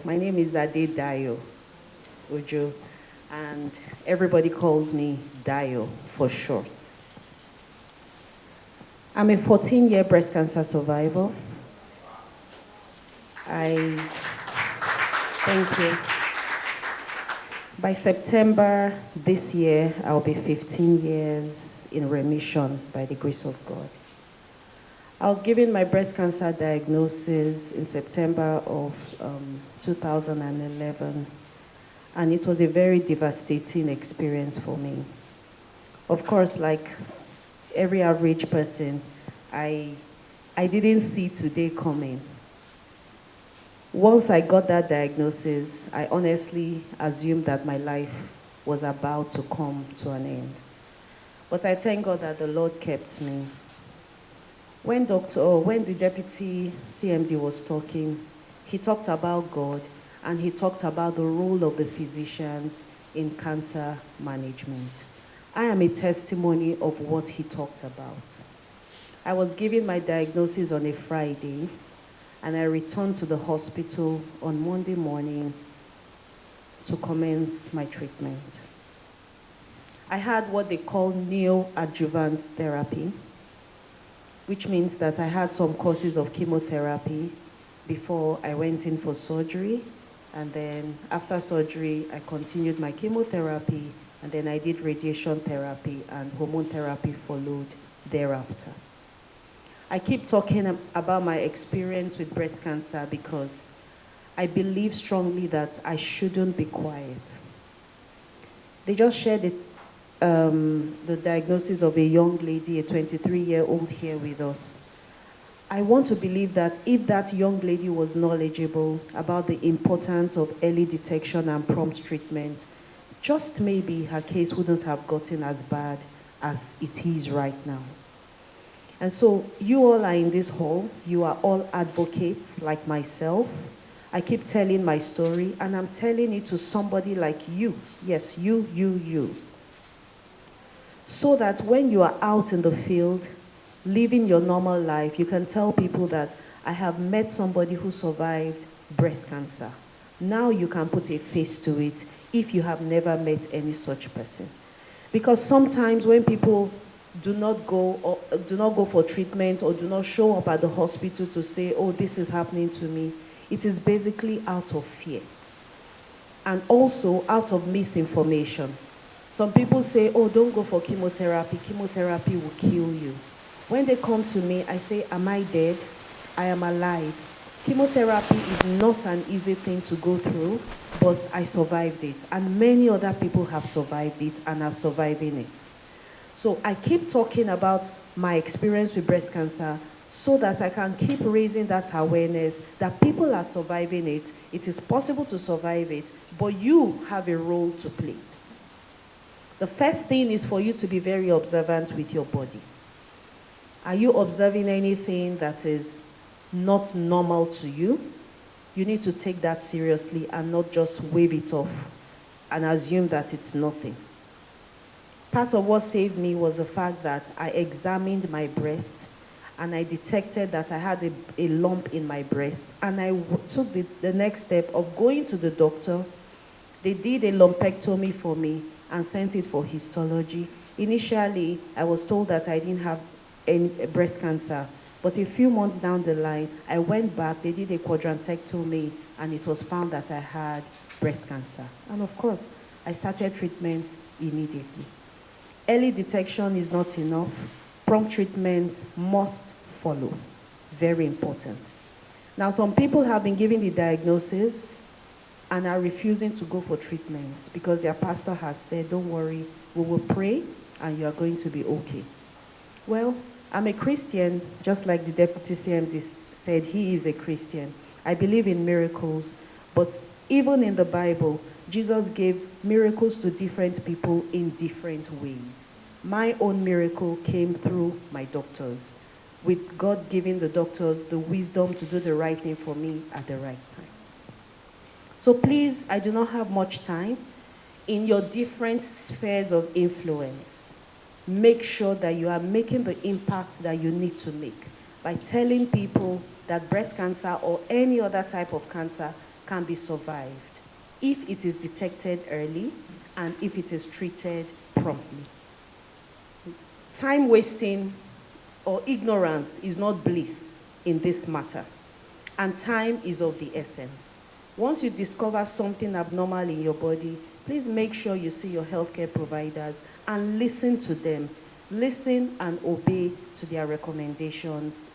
My name is Ade Dayo Ojo, and everybody calls me Dayo for short. I'm a 14-year breast cancer survivor. I thank you. By September this year, I'll be 15 years in remission by the grace of God. I was given my breast cancer diagnosis in September of 2011, and it was a very devastating experience for me. Of course, like every average person, I didn't see today coming. Once I got that diagnosis, I honestly assumed that my life was about to come to an end. But I thank God that the Lord kept me. When the deputy CMD was talking, he talked about God and he talked about the role of the physicians in cancer management. I am a testimony of what he talked about. I was given my diagnosis on a Friday, and I returned to the hospital on Monday morning to commence my treatment. I had what they call neoadjuvant therapy, which means that I had some courses of chemotherapy before I went in for surgery. And then after surgery, I continued my chemotherapy, and then I did radiation therapy, and hormone therapy followed thereafter. I keep talking about my experience with breast cancer because I believe strongly that I shouldn't be quiet. They just shared the diagnosis of a young lady, a 23-year-old here with us. I want to believe that if that young lady was knowledgeable about the importance of early detection and prompt treatment, just maybe her case wouldn't have gotten as bad as it is right now. And so you all are in this hall. You are all advocates like myself. I keep telling my story, and I'm telling it to somebody like you. Yes, you. So that when you are out in the field, living your normal life, you can tell people that I have met somebody who survived breast cancer. Now you can put a face to it if you have never met any such person. Because sometimes when people do not go for treatment or do not show up at the hospital to say, oh, this is happening to me, it is basically out of fear and also out of misinformation. Some people say, oh, don't go for chemotherapy. Chemotherapy will kill you. When they come to me, I say, am I dead? I am alive. Chemotherapy is not an easy thing to go through, but I survived it. And many other people have survived it and are surviving it. So I keep talking about my experience with breast cancer so that I can keep raising that awareness that people are surviving it. It is possible to survive it, but you have a role to play. The first thing is for you to be very observant with your body. Are you observing anything that is not normal to you? You need to take that seriously and not just wave it off and assume that it's nothing. Part of what saved me was the fact that I examined my breast and I detected that I had a lump in my breast, and I took the next step of going to the doctor. They did a lumpectomy for me and sent it for histology. Initially, I was told that I didn't have any breast cancer, but a few months down the line, I went back, they did a quadrantectomy, and it was found that I had breast cancer. And of course, I started treatment immediately. Early detection is not enough. Prompt treatment must follow. Very important. Now, some people have been given the diagnosis and are refusing to go for treatment because their pastor has said, don't worry, we will pray and you are going to be okay. Well, I'm a Christian, just like the deputy CMD said, he is a Christian. I believe in miracles, but even in the Bible, Jesus gave miracles to different people in different ways. My own miracle came through my doctors, with God giving the doctors the wisdom to do the right thing for me at the right time. So please, I do not have much time. In your different spheres of influence, make sure that you are making the impact that you need to make by telling people that breast cancer or any other type of cancer can be survived if it is detected early and if it is treated promptly. Time wasting or ignorance is not bliss in this matter, and time is of the essence. Once you discover something abnormal in your body, please make sure you see your healthcare providers and listen to them. Listen and obey to their recommendations